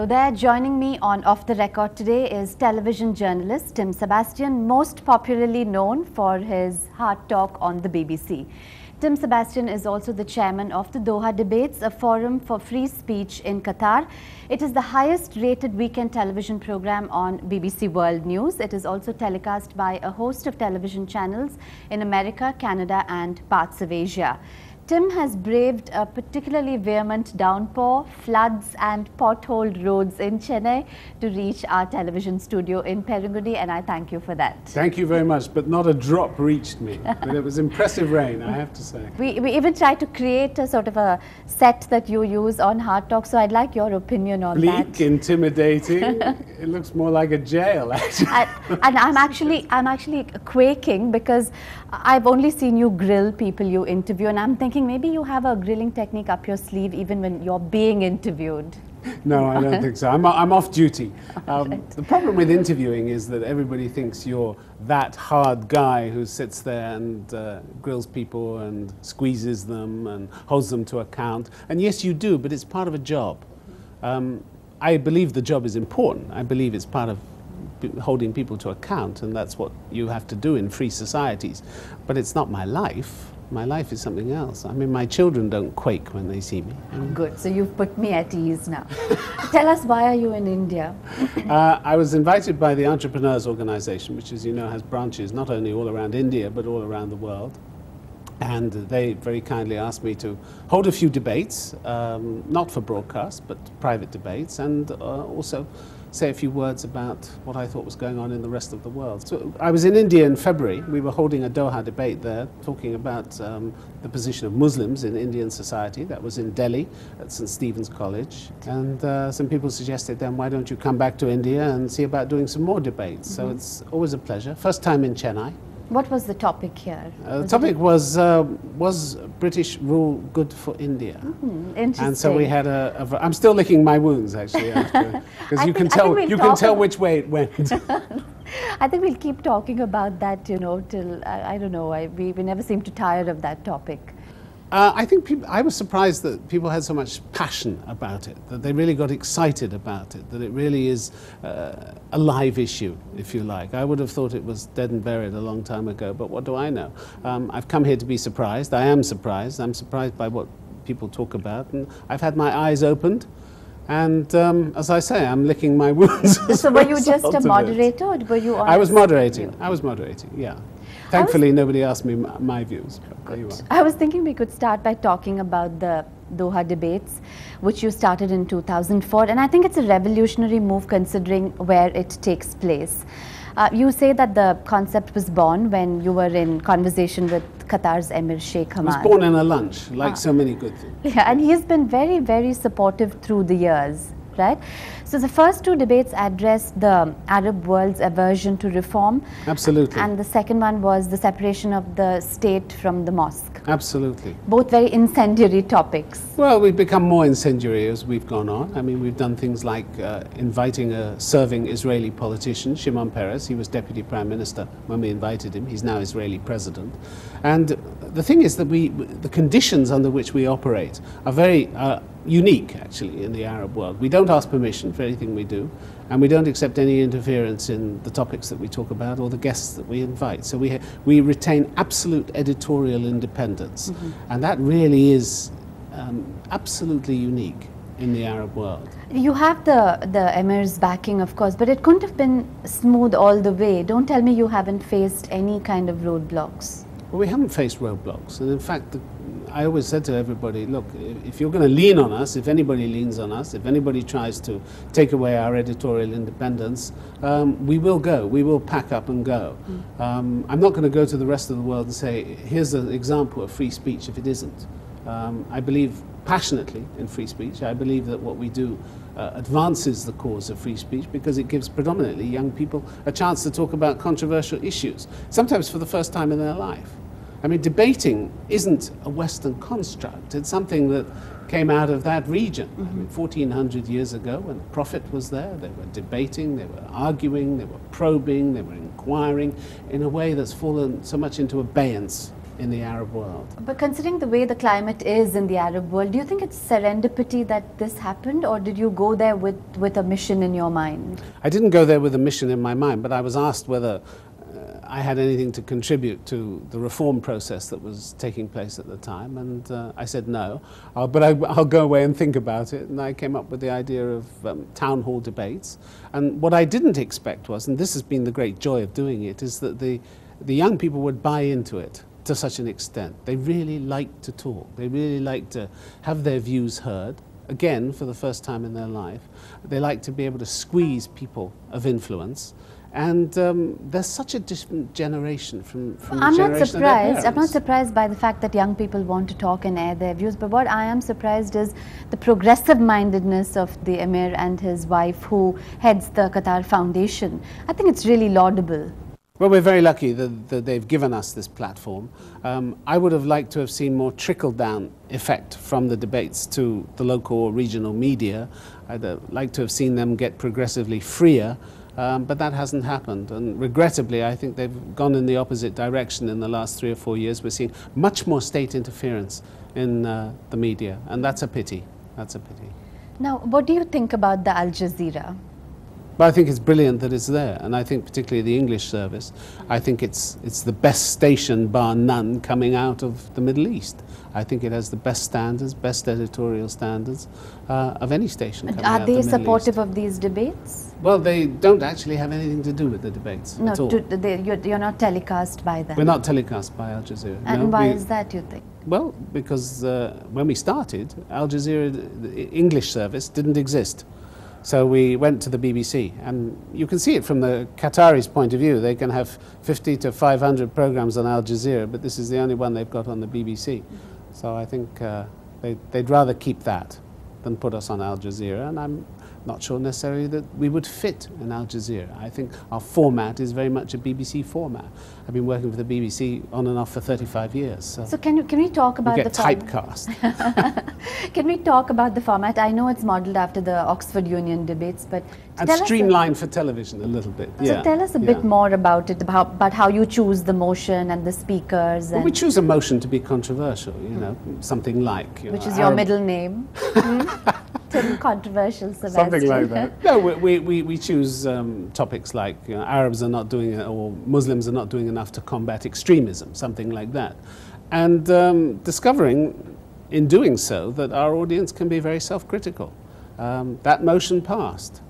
Hello there. Joining me on Off the Record today is television journalist Tim Sebastian, most popularly known for his hard talk on the BBC. Tim Sebastian is also the chairman of the Doha Debates, a forum for free speech in Qatar. It is the highest rated weekend television program on BBC World News. It is also telecast by a host of television channels in America, Canada and parts of Asia. Tim has braved a particularly vehement downpour, floods and potholed roads in Chennai to reach our television studio in Perungudi, and I thank you for that. Thank you very much, but not a drop reached me. But it was impressive rain, I have to say. We even tried to create a sort of a set that you use on Hard Talk, so I'd like your opinion on that. Bleak, intimidating. It looks more like a jail, actually. And I'm actually quaking because I've only seen you grill people you interview, and I'm thinking maybe you have a grilling technique up your sleeve even when you're being interviewed. No, I don't think so. I'm off duty. The problem with interviewing is that everybody thinks you're that hard guy who sits there and grills people and squeezes them and holds them to account. And yes, you do, but it's part of a job. I believe the job is important. I believe it's part of holding people to account, and that's what you have to do in free societies. But it's not my life. My life is something else. I mean, my children don't quake when they see me. Good. So you've put me at ease now. Tell us, why are you in India? I was invited by the Entrepreneurs Organization, which, as you know, has branches not only all around India, but all around the world. And they very kindly asked me to hold a few debates, not for broadcast, but private debates, and also say a few words about what I thought was going on in the rest of the world. So I was in India in February. We were holding a Doha debate there, talking about the position of Muslims in Indian society. That was in Delhi at St. Stephen's College. And some people suggested then, why don't you come back to India and see about doing some more debates? So it's always a pleasure. First time in Chennai. What was the topic here? The topic was British rule good for India? Interesting. And so we had I'm still licking my wounds, actually, because you can tell which way it went. I think we'll keep talking about that, you know, till I don't know. We never seem to tire of that topic. I think I was surprised that people had so much passion about it, that they really got excited about it, that it really is a live issue, if you like. I would have thought it was dead and buried a long time ago, but what do I know? I've come here to be surprised. I am surprised. I'm surprised by what people talk about, and I've had my eyes opened. And as I say, I'm licking my wounds. So were you just a moderator, or were you on? I was moderating. I was moderating, yeah. Thankfully, nobody asked me my views. There you are. I was thinking we could start by talking about the Doha debates, which you started in 2004. And I think it's a revolutionary move considering where it takes place. You say that the concept was born when you were in conversation with Qatar's Emir Sheikh Hamad. It was born in a lunch, like so many good things. Yeah, and he's been very, very supportive through the years, right? So the first two debates addressed the Arab world's aversion to reform. Absolutely. And the second one was the separation of the state from the mosque. Absolutely. Both very incendiary topics. Well, we've become more incendiary as we've gone on. I mean, we've done things like inviting a serving Israeli politician, Shimon Peres. He was Deputy Prime Minister when we invited him. He's now Israeli President. And the thing is that the conditions under which we operate are very unique, actually, in the Arab world. We don't ask permission for anything we do, and we don't accept any interference in the topics that we talk about or the guests that we invite. So we retain absolute editorial independence, and that really is absolutely unique in the Arab world. You have the Emir's backing, of course, but it couldn't have been smooth all the way. Don't tell me you haven't faced any kind of roadblocks. Well, we haven't faced roadblocks, and in fact, I always said to everybody, look, if you're going to lean on us, if anybody leans on us, if anybody tries to take away our editorial independence, we will go, we will pack up and go. I'm not going to go to the rest of the world and say, here's an example of free speech if it isn't. I believe passionately in free speech. I believe that what we do advances the cause of free speech because it gives predominantly young people a chance to talk about controversial issues, sometimes for the first time in their life. I mean, debating isn't a Western construct. It's something that came out of that region. I mean, 1400 years ago, when the Prophet was there, they were debating, they were arguing, they were probing, they were inquiring in a way that's fallen so much into abeyance in the Arab world. But considering the way the climate is in the Arab world, do you think it's serendipity that this happened, or did you go there with a mission in your mind? I didn't go there with a mission in my mind, but I was asked whether I had anything to contribute to the reform process that was taking place at the time, and I said no, but I'll go away and think about it, and I came up with the idea of town hall debates. And what I didn't expect was, and this has been the great joy of doing it, is that the young people would buy into it to such an extent. They really like to talk. They really like to have their views heard, again, for the first time in their life. They like to be able to squeeze people of influence. And there's such a different generation from the generation of their parents. I'm not surprised by the fact that young people want to talk and air their views, but what I am surprised is the progressive mindedness of the Emir and his wife, who heads the Qatar Foundation. I think it's really laudable. Well, we're very lucky that they've given us this platform. I would have liked to have seen more trickle-down effect from the debates to the local or regional media. I'd like to have seen them get progressively freer, but that hasn't happened. And regrettably, I think they've gone in the opposite direction in the last 3 or 4 years. We're seeing much more state interference in the media, and that's a pity. That's a pity. Now, what do you think about the Al Jazeera? But I think it's brilliant that it's there, and I think particularly the English service, I think it's the best station bar none coming out of the Middle East. I think it has the best standards, best editorial standards of any station coming out of the Middle East. Are they supportive of these debates? Well, they don't actually have anything to do with the debates at all. You're not telecast by them? We're not telecast by Al Jazeera. And no, why is that, you think? Well, because when we started, Al Jazeera, the English service, didn't exist. So we went to the BBC, and you can see it from the Qataris' point of view. They can have 50 to 500 programs on Al Jazeera, but this is the only one they've got on the BBC. So I think they'd rather keep that than put us on Al Jazeera, and I'm not sure necessarily that we would fit in Al Jazeera. I think our format is very much a BBC format. I've been working for the BBC on and off for 35 years. So can we talk about the typecast? Can we talk about the format? I know it's modelled after the Oxford Union debates, but and streamlined for television a little bit. So tell us a bit more about it, about how you choose the motion and the speakers. Well, we choose a motion to be controversial, you know, something like... Which is your middle name. Controversial, Sebastian. Something like that. No, we choose topics like Arabs are not doing it, or Muslims are not doing enough to combat extremism, something like that. And discovering, in doing so, that our audience can be very self-critical. That motion passed.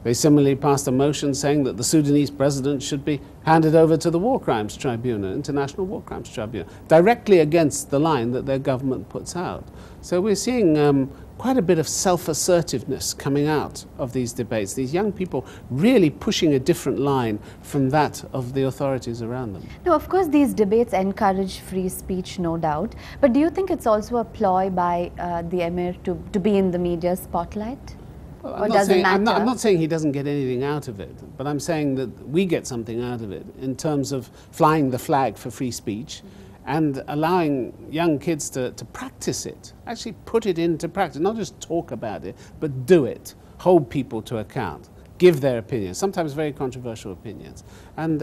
They similarly passed a motion saying that the Sudanese president should be handed over to the War Crimes Tribunal, International War Crimes Tribunal, directly against the line that their government puts out. So we're seeing quite a bit of self-assertiveness coming out of these debates. These young people really pushing a different line from that of the authorities around them. Now, of course, these debates encourage free speech, no doubt. But do you think it's also a ploy by the Emir to be in the media spotlight? Well, or does it matter? I'm not saying he doesn't get anything out of it, but I'm saying that we get something out of it in terms of flying the flag for free speech. And allowing young kids to practice it, actually put it into practice, not just talk about it, but do it, hold people to account, give their opinions, sometimes very controversial opinions. And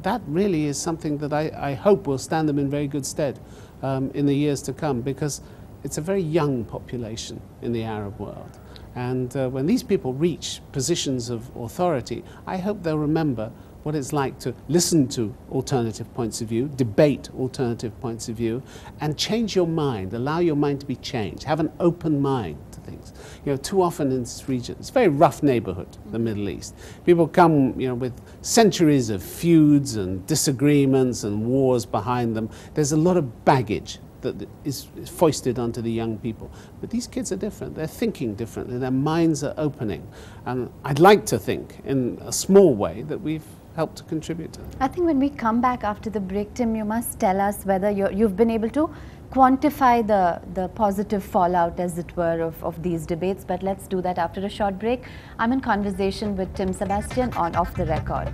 that really is something that I hope will stand them in very good stead in the years to come, because it's a very young population in the Arab world. And when these people reach positions of authority, I hope they'll remember what it's like to listen to alternative points of view, debate alternative points of view, and change your mind, allow your mind to be changed, have an open mind to things. You know, too often in this region, it's a very rough neighborhood, the Middle East. People come, you know, with centuries of feuds and disagreements and wars behind them. There's a lot of baggage that is foisted onto the young people. But these kids are different. They're thinking differently. Their minds are opening. And I'd like to think, in a small way, that we've helped to contribute to that. I think when we come back after the break, Tim, you must tell us whether you've been able to quantify the positive fallout, as it were, of these debates. But let's do that after a short break. I'm in conversation with Tim Sebastian on Off the Record.